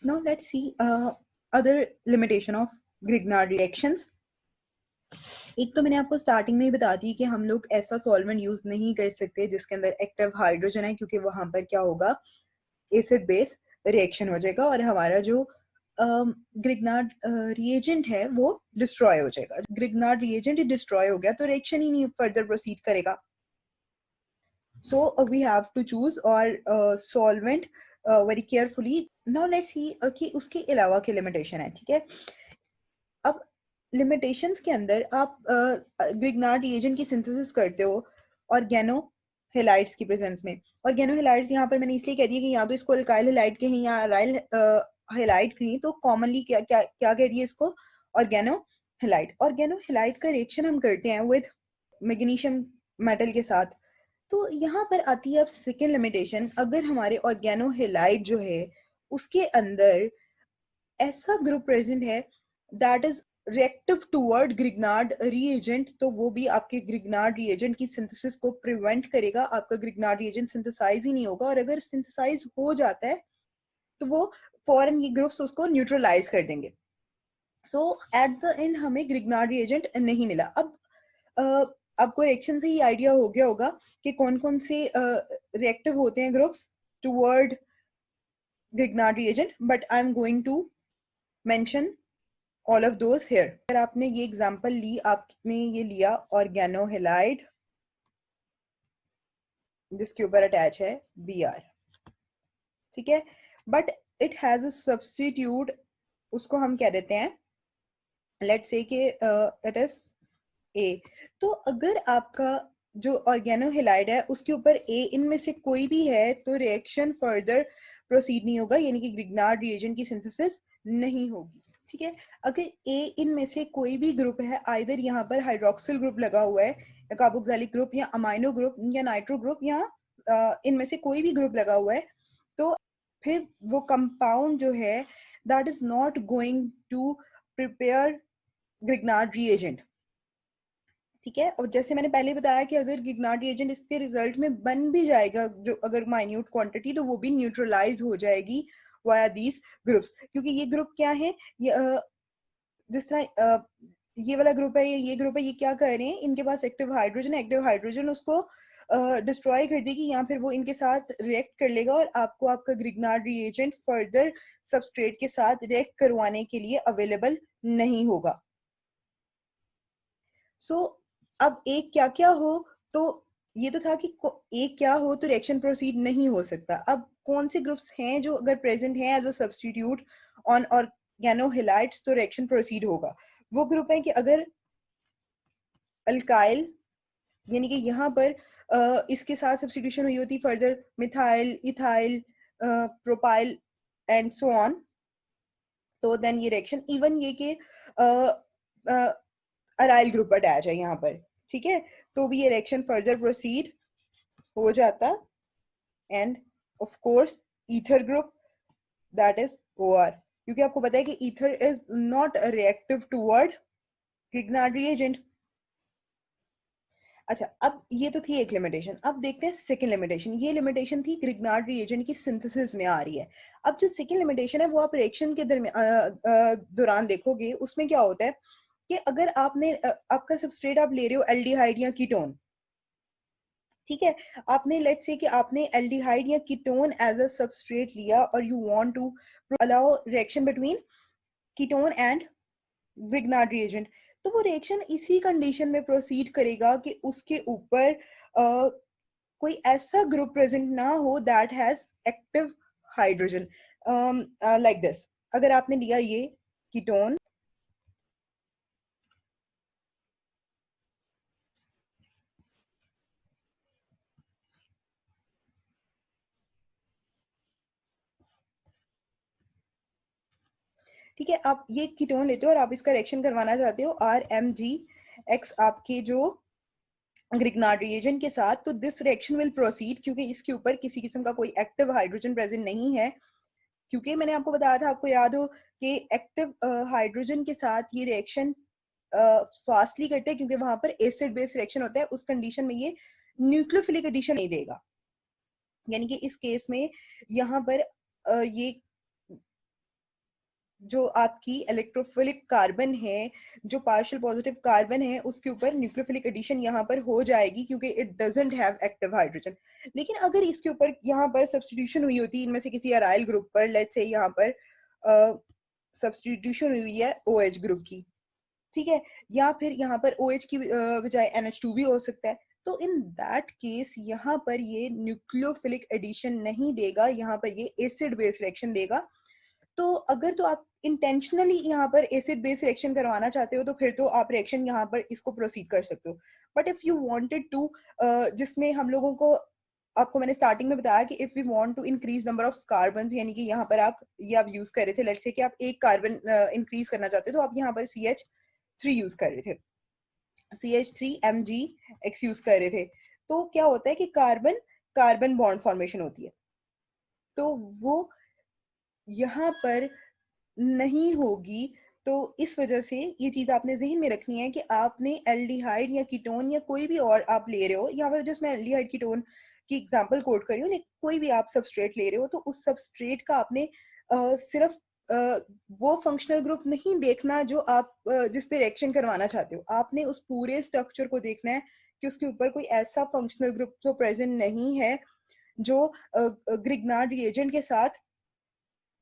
Now let's see other limitation of Grignard reactions. एक तो मैंने आपको स्टार्टिंग में ही बता दी कि हम लोग ऐसा सॉल्वेंट यूज नहीं कर सकते जिसके अंदर एक्टिव हाइड्रोजन है, क्योंकि वहां पर क्या होगा, एसिड बेस रिएक्शन हो जाएगा और हमारा जो ग्रिग्नार्ड रिएजेंट है वो डिस्ट्रॉय हो जाएगा. ग्रिग्नार्ड रिएजेंट ही डिस्ट्रॉय हो गया तो रिएक्शन ही नहीं फर्दर प्रोसीड करेगा. So we have to choose our solvent very carefully. Now let's see कि उसके अलावा के लिमिटेशन है. ठीक है, अब लिमिटेशंस के अंदर आप ग्रिग्नार्ड रिएजेंट की सिंथेसिस करते हो ऑर्गेनो हेलाइड्स की प्रेजेंस में. ऑर्गेनो हेलाइड्स यहाँ पर मैंने इसलिए कह दिया कि या तो इसको अल्काइल हेलाइड कहें या अराइल हेलाइड कहें, तो कॉमनली क्या क्या क्या कह दिए इसको, ऑर्गेनो हेलाइड. ऑर्गेनो हेलाइड का रिएक्शन हम करते हैं विद मैग्नीशियम मेटल के साथ. तो यहाँ पर आती है अब सेकेंड लिमिटेशन. अगर हमारे ऑर्गेनो हेलाइड जो है उसके अंदर ऐसा ग्रुप प्रेजेंट है that is reactive toward Grignard reagent, तो वो भी आपके ग्रिग्नार्ड रिएजेंट की सिंथेसिस को प्रिवेंट करेगा. आपका ग्रिग्नार्ड रिएजेंट सिंथेसाइज ही नहीं होगा, और अगर सिंथेसाइज हो जाता है तो वो फॉरन ये ग्रुप्स उसको न्यूट्रलाइज कर देंगे. सो एट द एंड हमें ग्रिग्नार्ड रिएजेंट नहीं मिला. अब आपको रिएक्शन से ही आइडिया हो गया होगा कि कौन कौन से रिएक्टिव होते हैं groups toward Grignard reagent, but I am going to mention all of those here. अगर आपने ये एग्जांपल ली, आपने ये लिया ऑर्गेनो हेलाइड जिसके ऊपर अटैच है Br, ठीक है, but it has a substitute, उसको हम कह देते हैं लेट्स से कि इट इज A. तो अगर आपका जो ऑर्गेनो हेलाइड है उसके ऊपर A इनमें से कोई भी है तो रिएक्शन फर्दर प्रोसीड नहीं होगा, यानी कि ग्रिग्नार्ड रिएजेंट की सिंथेसिस नहीं होगी. ठीक है, अगर A इनमें से कोई भी ग्रुप है, आइदर यहाँ पर हाइड्रोक्सिल ग्रुप लगा हुआ है या कार्बोक्सिलिक ग्रुप या अमाइनो ग्रुप या नाइट्रो ग्रुप, या इनमें से कोई भी ग्रुप लगा हुआ है, तो फिर वो कंपाउंड जो है that is not going to prepare Grignard reagent. ठीक है, और जैसे मैंने पहले बताया कि अगर ग्रिग्नार्ड रिएजेंट इसके रिजल्ट में बन भी जाएगा, जो अगर माइन्यूट क्वांटिटी, तो वो भी न्यूट्रलाइज हो जाएगी वाया दीज ग्रुप्स. क्योंकि ये ग्रुप क्या है, ये जिस तरह ये वाला ग्रुप है, ये ग्रुप है, ये क्या कर रहे हैं, इनके पास एक्टिव हाइड्रोजन है, एक्टिव हाइड्रोजन उसको डिस्ट्रॉय कर देगी या फिर वो इनके साथ रिएक्ट कर लेगा और आपको आपका ग्रिग्नार्ड रिएजेंट फर्दर सबस्ट्रेट के साथ रिएक्ट करवाने के लिए अवेलेबल नहीं होगा. सो अब एक क्या क्या हो, तो ये तो था कि एक क्या हो तो रिएक्शन प्रोसीड नहीं हो सकता. अब कौन से ग्रुप्स हैं जो अगर प्रेजेंट हैं as a substitute on organohalides तो रिएक्शन प्रोसीड होगा. वो ग्रुप है कि अगर अल्काइल, यानी कि यहाँ पर इसके साथ सब्स्टिट्यूशन हुई होती further methyl, ethyl, propyl and so on, तो देन ये रिएक्शन, इवन ये कि अराइल ग्रुप अटैच है यहाँ पर, ठीक है, तो भी ये रिएक्शन फर्दर प्रोसीड हो जाता. End of course ether group, that is OR, क्योंकि आपको पता है कि ether is not reactive toward Grignard reagent. अच्छा, अब ये तो थी एक लिमिटेशन. अब देखते हैं सेकंड लिमिटेशन. ये लिमिटेशन थी ग्रिग्नार्ड रिएजेंट की सिंथेसिस में आ रही है. अब जो सेकंड लिमिटेशन है वो आप रिएक्शन के दौरान देखोगे, उसमें क्या होता है कि अगर आपने आपका सबस्ट्रेट आप ले रहे हो एल्डिहाइड या कीटोन, ठीक है, आपने लेट्स से कि आपने एल्डिहाइड या कीटोन एज अ सबस्ट्रेट लिया और you want to allow reaction between ketone and Grignard reagent, तो वो रिएक्शन इसी कंडीशन में प्रोसीड करेगा कि उसके ऊपर कोई ऐसा ग्रुप प्रेजेंट ना हो that has active hydrogen, like this. अगर आपने लिया ये कीटोन, ठीक है, आप ये कीटोन लेते हो और आप इसका रिएक्शन करवाना चाहते हो RMgX आपके जो ग्रिग्नार्ड रिएजेंट के साथ, तो दिस रिएक्शन विल प्रोसीड क्योंकि इसके ऊपर किसी किस्म का कोई एक्टिव हाइड्रोजन प्रेजेंट नहीं है. क्योंकि मैंने आपको बताया था, आपको याद हो कि एक्टिव हाइड्रोजन के साथ ये रिएक्शन फास्टली करते हैं क्योंकि वहां पर एसिड बेस रिएक्शन होता है. उस कंडीशन में ये न्यूक्लियोफिलिक एडिशन नहीं देगा, यानी कि इस केस में यहाँ पर ये जो आपकी इलेक्ट्रोफिलिक कार्बन है, जो पार्शियल पॉजिटिव कार्बन है, उसके ऊपर न्यूक्लियोफिलिक एडिशन यहाँ पर हो जाएगी क्योंकि it doesn't have active hydrogen. लेकिन अगर इसके ऊपर यहाँ पर सब्स्टिट्यूशन हुई होती इनमें से किसी अराइल ग्रुप पर, लेट्स से यहाँ पर सब्स्टिट्यूशन हुई है OH ग्रुप की, ठीक है, या फिर यहाँ पर OH की बजाय NH2 भी हो सकता है, तो इन दैट केस यहाँ पर ये न्यूक्लियोफिलिक एडिशन नहीं देगा, यहाँ पर ये एसिड बेस रिएक्शन देगा। तो अगर तो आप इंटेंशनली यहाँ पर एसिड बेस रिएक्शन करवाना चाहते हो तो फिर तो आप रिएक्शन यहाँ पर इसको प्रोसीड कर सकते हो। But if you wanted to, जिसमें हम लोगों को, आपको मैंने स्टार्टिंग में बताया कि if we want to increase number of carbon, यानी कि यहाँ पर आप ये आप यूज कर रहे थे, लेट्स से कि आप एक कार्बन इंक्रीज करना चाहते हो तो आप यहाँ पर CH3 यूज कर रहे थे, CH3MgX यूज कर रहे थे। तो क्या होता है कि कार्बन कार्बन बॉन्ड फॉर्मेशन होती है, तो वो यहाँ पर नहीं होगी। तो इस वजह से ये चीज आपने जहन में रखनी है कि आपने एल्डिहाइड या कीटोन या कोई भी और आप ले रहे हो, यहाँ पर जस्ट मैं एल्डिहाइड कीटोन की एग्जांपल कोट कर रही हूँ, लेकिन कोई भी आप सबस्ट्रेट ले रहे हो तो उस सबस्ट्रेट का आपने सिर्फ वो फंक्शनल ग्रुप नहीं देखना जो आप जिस पे रिएक्शन करवाना चाहते हो, आपने उस पूरे स्ट्रक्चर को देखना है कि उसके ऊपर कोई ऐसा फंक्शनल ग्रुप तो प्रेजेंट नहीं है जो ग्रिग्नार्ड रिएजेंट के साथ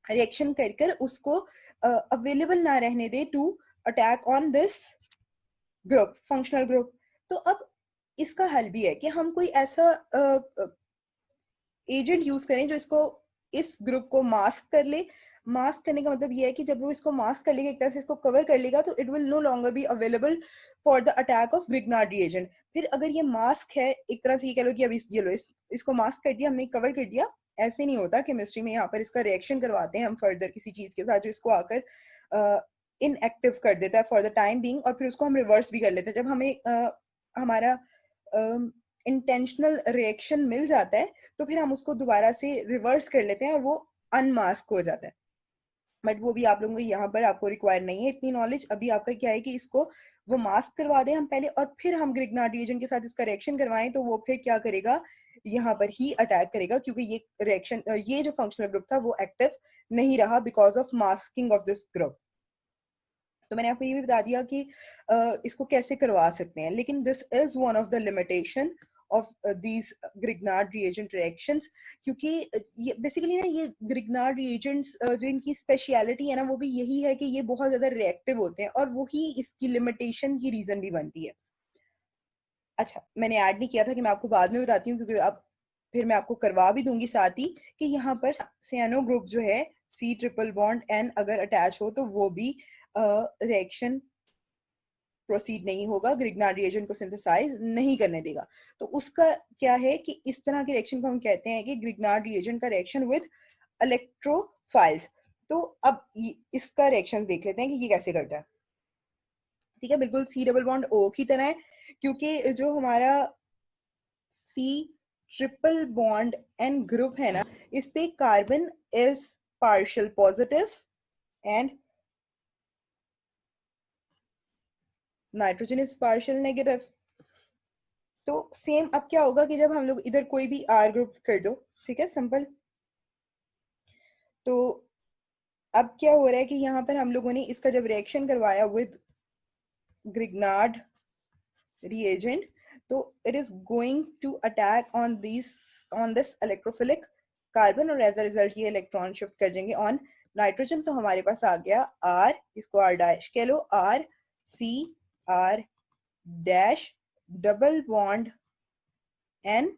रिएक्शन कर कर उसको अवेलेबल ना रहने दे to attack on this group, functional group. तो अब इसका हल भी है कि हम कोई ऐसा एजेंट यूज करें जो इसको, इस ग्रुप को मास्क कर ले। मास्क करने का मतलब ये है कि जब वो इसको मास्क कर लेगा, एक तरह से इसको कवर कर लेगा, तो it will no longer be available for the attack of Grignard reagent. फिर अगर ये मास्क है, एक तरह से ये कह लो कि अब ये लो, इसको मास्क कर दिया हमने, कवर कर दिया, ऐसे नहीं होता। केमिस्ट्री में यहाँ पर इसका रिएक्शन करवाते हैं हम फर्दर किसी चीज के साथ जो इसको आकर इनएक्टिव कर देता है फॉर द टाइम बीइंग, और फिर उसको हम रिवर्स भी कर लेते हैं जब हमें हमारा इंटेंशनल रिएक्शन मिल जाता है, तो फिर हम उसको दोबारा से रिवर्स कर लेते हैं और वो अनमास्क हो जाता है। बट वो भी आप लोगों को यहाँ पर आपको रिक्वायर नहीं है इतनी नॉलेज। अभी आपका क्या है कि इसको वो मास्क करवा दें हम पहले, और फिर हम ग्रिग्नार्ड रिएजेंट के साथ इसका रिएक्शन करवाएं, तो वो फिर क्या करेगा, यहाँ पर ही अटैक करेगा, क्योंकि ये रिएक्शन, ये जो फंक्शनल ग्रुप था वो एक्टिव नहीं रहा because of masking of this group. तो मैंने आपको ये भी बता दिया कि इसको कैसे करवा सकते हैं, लेकिन this is one of the limitation of these Grignard reagent reactions, क्योंकि ये बेसिकली ना, ये ग्रिग्नार्ड रिएजेंट्स जो इनकी स्पेशलिटी है ना, वो भी यही है कि ये बहुत ज्यादा रिएक्टिव होते हैं, और वही इसकी लिमिटेशन की रीजन भी बनती है। अच्छा, मैंने ऐड नहीं किया था कि मैं आपको बाद में बताती हूँ, क्योंकि अब फिर मैं आपको करवा भी दूंगी साथ ही कि यहाँ पर सियानो ग्रुप जो है, C ट्रिपल बॉन्ड N अगर अटैच हो तो वो भी रिएक्शन प्रोसीड नहीं होगा, ग्रिग्नार्ड रिएजेंट को सिंथेसाइज नहीं करने देगा। तो उसका क्या है कि इस तरह के रिएक्शन को हम कहते हैं कि ग्रिग्नार्ड रिएजेंट का रिएक्शन विद इलेक्ट्रोफाइल्स। तो अब इसका रिएक्शन देख लेते हैं कि ये कैसे करता है। ठीक है, बिल्कुल C डबल बॉन्ड O की तरह है, क्योंकि जो हमारा C triple bond N group है ना, इस पे carbon is partial positive and nitrogen is partial negative. तो सेम अब क्या होगा कि जब हम लोग इधर कोई भी R ग्रुप कर दो, ठीक है, सिंपल, तो अब क्या हो रहा है कि यहाँ पर हम लोगों ने इसका जब रिएक्शन करवाया विद ग्रिग्नार्ड reagent, तो it is going to attack on this electrophilic carbon, और एज अ रिजल्ट ये इलेक्ट्रॉन शिफ्ट कर देंगे ऑन नाइट्रोजन। तो हमारे पास आ गया R, इसको R डैश कह लो, R dash double bond N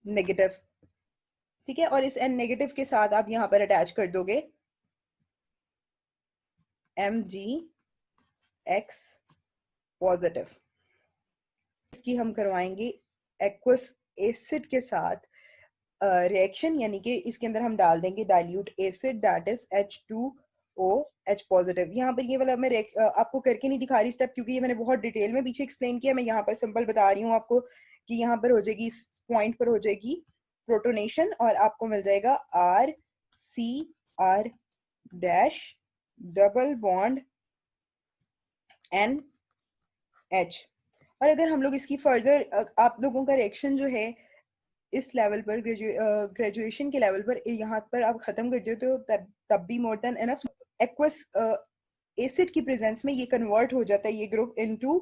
negative. ठीक है, और इस N नेगेटिव के साथ आप यहाँ पर अटैच कर दोगे Mgx पॉजिटिव। इसकी हम करवाएंगे एक्वस एसिड के साथ रिएक्शन, यानी कि इसके अंदर हम डाल देंगे dilute acid, that is H2OH positive. यहाँ पर ये वाला मैं आपको करके नहीं दिखा रही स्टेप, क्योंकि ये मैंने बहुत डिटेल में पीछे एक्सप्लेन किया। मैं यहाँ पर सिंपल बता रही हूँ आपको कि यहाँ पर हो जाएगी, इस पॉइंट पर हो जाएगी प्रोटोनेशन, और आपको मिल जाएगा RCR dash double bond NH। और अगर हम लोग इसकी फर्दर, आप लोगों का रिएक्शन जो है इस लेवल पर, ग्रेजुएशन के लेवल पर यहाँ पर आप खत्म कर देते हो, तब भी more than enough. Aqueous acid की प्रेजेंस में ये कन्वर्ट हो जाता है ये ग्रुप इनटू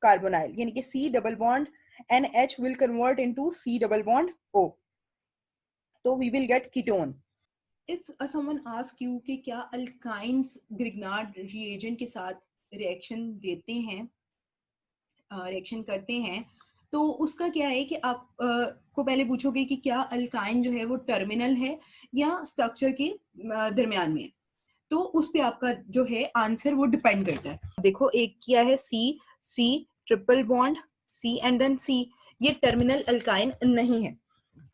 कार्बोनाइल, यानी कि C double bond NH will convert into C double bond O. तो we will get ketone. If someone asks you कि क्या alkynes Grignard reagent के साथ reaction देते हैं, reaction करते हैं, तो उसका क्या है कि आप को पहले पूछोगे कि क्या अल्काइन जो है वो टर्मिनल है या स्ट्रक्चर के दरमियान में है, तो उस पे आपका जो है आंसर वो डिपेंड करता है. देखो एक किया है C triple bond C and then C, ये टर्मिनल अल्काइन नहीं है.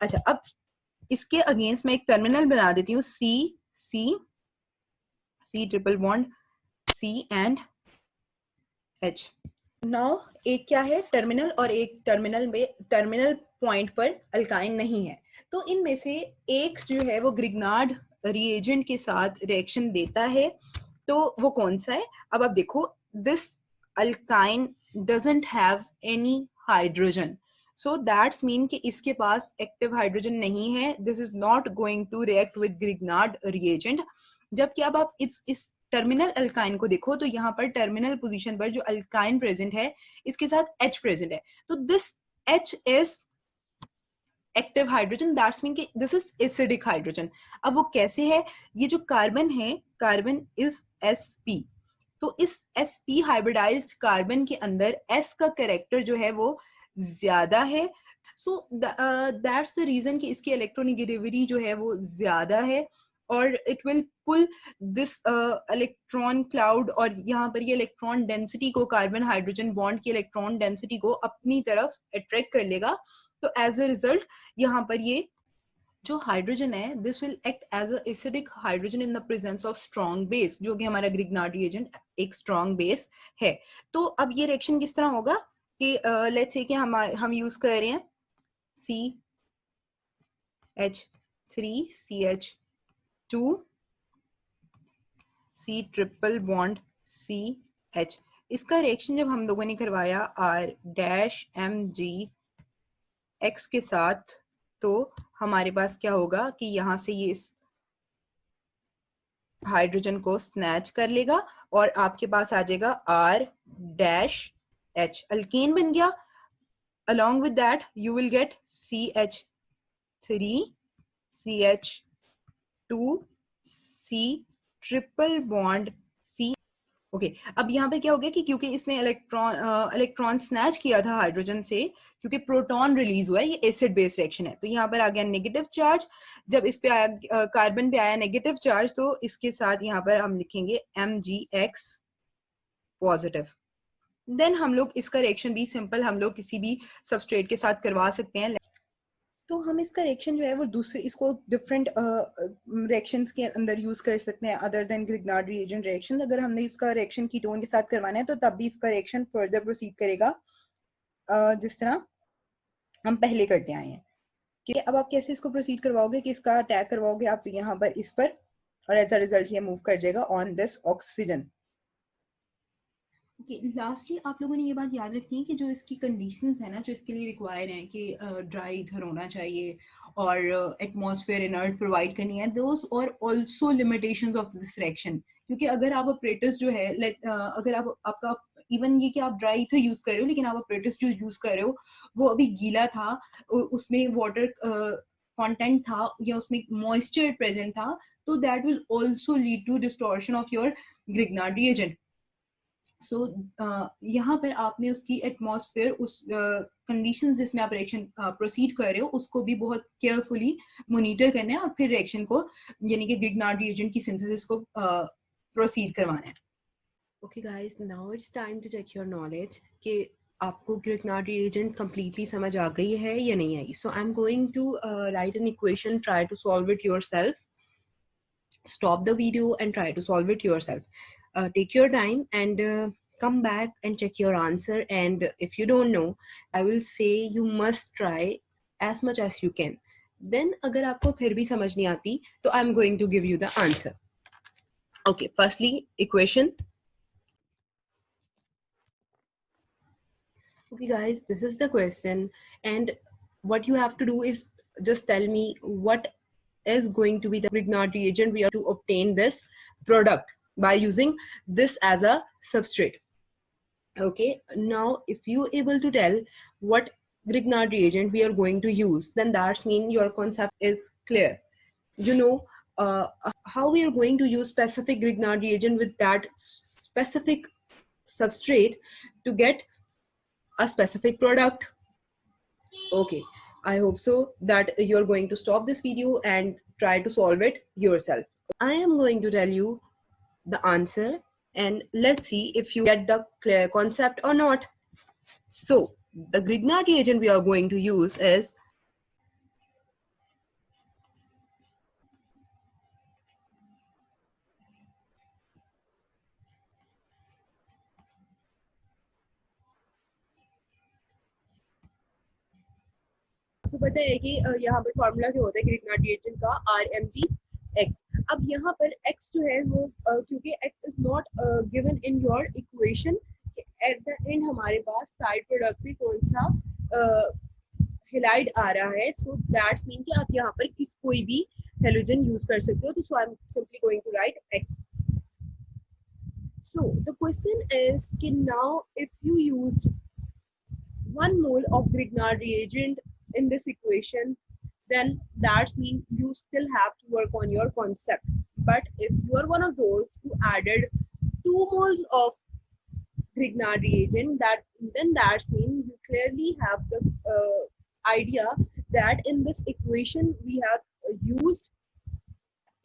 अच्छा, अब इसके अगेंस्ट मैं एक टर्मिनल बना देती हूँ C triple bond C and H. Now एक क्या है टर्मिनल और एक टर्मिनल पॉइंट पर अल्काइन नहीं है, तो इनमें से एक जो है वो ग्रिग्नार्ड रिएजेंट के साथ रिएक्शन देता है, तो वो कौन सा है. अब आप देखो, this alkyne doesn't have any hydrogen, so that's mean कि इसके पास एक्टिव हाइड्रोजन नहीं है. This is not going to react with Grignard reagent. जबकि अब आप इस टर्मिनल अल्काइन को देखो, तो यहाँ पर टर्मिनल पोजीशन पर जो अल्काइन प्रेजेंट है इसके साथ H प्रेजेंट है, तो this H is active hydrogen, that's mean कि दिस इज एसिडिक हाइड्रोजन. अब वो कैसे है, ये जो कार्बन है, कार्बन इज sp, तो इस sp हाइब्रिडाइज्ड कार्बन के अंदर s का कैरेक्टर जो है वो ज्यादा है. सो दैट्स द रीजन कि इसकी इलेक्ट्रोनेगेटिविटी जो है वो ज्यादा है, और it will pull this electron cloud, और यहाँ पर ये इलेक्ट्रॉन डेंसिटी को, कार्बन हाइड्रोजन बॉन्ड की इलेक्ट्रॉन डेंसिटी को अपनी तरफ अट्रैक्ट कर लेगा. तो एज अ रिजल्ट यहाँ पर ये जो हाइड्रोजन है, this will act as a acidic hydrogen in the presence of strong base, जो कि हमारा ग्रिग्नार्ड रिएजेंट एक स्ट्रॉन्ग बेस है. तो अब ये रिएक्शन किस तरह होगा कि लेट्स से कि हम यूज कर रहे हैं CH3CH2 C triple bond CH. इसका रिएक्शन जब हम लोगों ने करवाया R-MgX के साथ, तो हमारे पास क्या होगा कि यहाँ से ये इस हाइड्रोजन को स्नैच कर लेगा और आपके पास आ जाएगा R-H, अल्कीन बन गया. along with that you will get CH3 CH2 C triple bond C. Okay, अब यहाँ पे क्या हो गया कि क्योंकि इसने इलेक्ट्रॉन स्नैच किया था हाइड्रोजन से, क्योंकि प्रोटॉन रिलीज हुआ है, ये एसिड बेस्ड रिएक्शन है, तो यहाँ पर आ गया नेगेटिव चार्ज. जब इस पे आया कार्बन पे आया नेगेटिव चार्ज, तो इसके साथ यहाँ पर हम लिखेंगे Mgx पॉजिटिव. देन हम लोग इसका रिएक्शन भी सिंपल हम लोग किसी भी सबस्ट्रेट के साथ करवा सकते हैं. तो हम इसका रिएक्शन जो है वो दूसरे, इसको डिफरेंट रिएक्शंस के अंदर यूज कर सकते हैं other than Grignard reagent reaction. अगर हमने इसका रिएक्शन कीटोन के साथ करवाना है, तो तब भी इसका रिएक्शन फर्दर प्रोसीड करेगा जिस तरह हम पहले करते आए हैं. कि अब आप कैसे इसको प्रोसीड करवाओगे, कि इसका अटैक करवाओगे आप यहाँ पर इस पर, और एज अ रिजल्ट ये मूव कर जाएगा ऑन दिस ऑक्सीजन. लास्टली आप लोगों ने ये बात याद रखनी है कि जो इसकी कंडीशंस है ना, जो इसके लिए रिक्वायर हैं कि ड्राई इथर होना चाहिए और एटमॉस्फेयर इनर्ट प्रोवाइड करनी है, दोस और also limitations of this reaction. क्योंकि अगर आप अपरेटस जो है, अगर आप आपका इवन ये कि आप ड्राई इथर यूज कर रहे हो, लेकिन आप अपरेटस जो यूज कर रहे हो वो अभी गीला था, उसमें वाटर कंटेंट था या उसमें मॉइस्चर प्रेजेंट था, तो that will also lead to distortion of your Grignard reagent. So यहाँ पर आपने उसकी एटमॉस्फेयर, उस कंडीशंस जिसमें आप रिएक्शन प्रोसीड कर रहे हो, उसको भी बहुत केयरफुली मॉनिटर करना है, और फिर रिएक्शन को, यानी कि ग्रिग्नार्ड रिएजेंट की सिंथेसिस को प्रोसीड करवाना है. Okay guys, now it's time to check your knowledge कि आपको ग्रिग्नार्ड रिएजेंट कंप्लीटली समझ आ गई है या नहीं आई. So I am going to write an equation, try to solve it yourself. Stop the video and try to solve it yourself. Take your time and come back and check your answer, and if you don't know, I will say you must try as much as you can. Then अगर आपको फिर भी समझ नहीं आती, तो I'm going to give you the answer. Okay, firstly, equation. Okay guys, this is the question, and what you have to do is just tell me what is going to be the Grignard reagent we are to obtain this product by using this as a substrate. Okay, now if you able to tell what Grignard reagent we are going to use, then that means your concept is clear. You know how we are going to use specific Grignard reagent with that specific substrate to get a specific product. Okay, I hope so that you're going to stop this video and try to solve it yourself. I am going to tell you the answer and let's see if you get the clear concept or not. So the Grignard reagent we are going to use is आपको पता है कि यहाँ पर formula क्या होता है Grignard reagent का RmgX। अब यहाँ पर X जो है वो क्योंकि X is not given in your equation, at the end हमारे पास साइड प्रोडक्ट में कौन सा हेलाइड आ रहा है, सो दैट्स मीन कि आप यहाँ पर कोई भी हेलोजन यूज कर सकते हो, तो so I am simply going to write X. So the question is कि now if you used 1 mole of Grignard reagent in this equation, then that means you still have to work on your concept. But if you are one of those who added 2 moles of Grignard reagent, then that means you clearly have the idea that in this equation we have used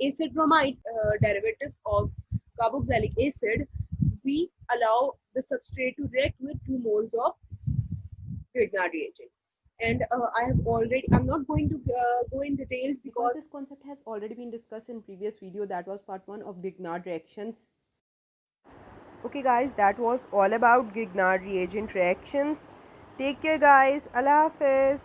acid bromide derivatives of carboxylic acid. We allow the substrate to react with 2 moles of Grignard reagent. And I'm not going to go in details because this concept has already been discussed in previous video. That was part 1 of Grignard reactions. Okay guys, that was all about Grignard reagent reactions. Take care guys. Allah Hafiz.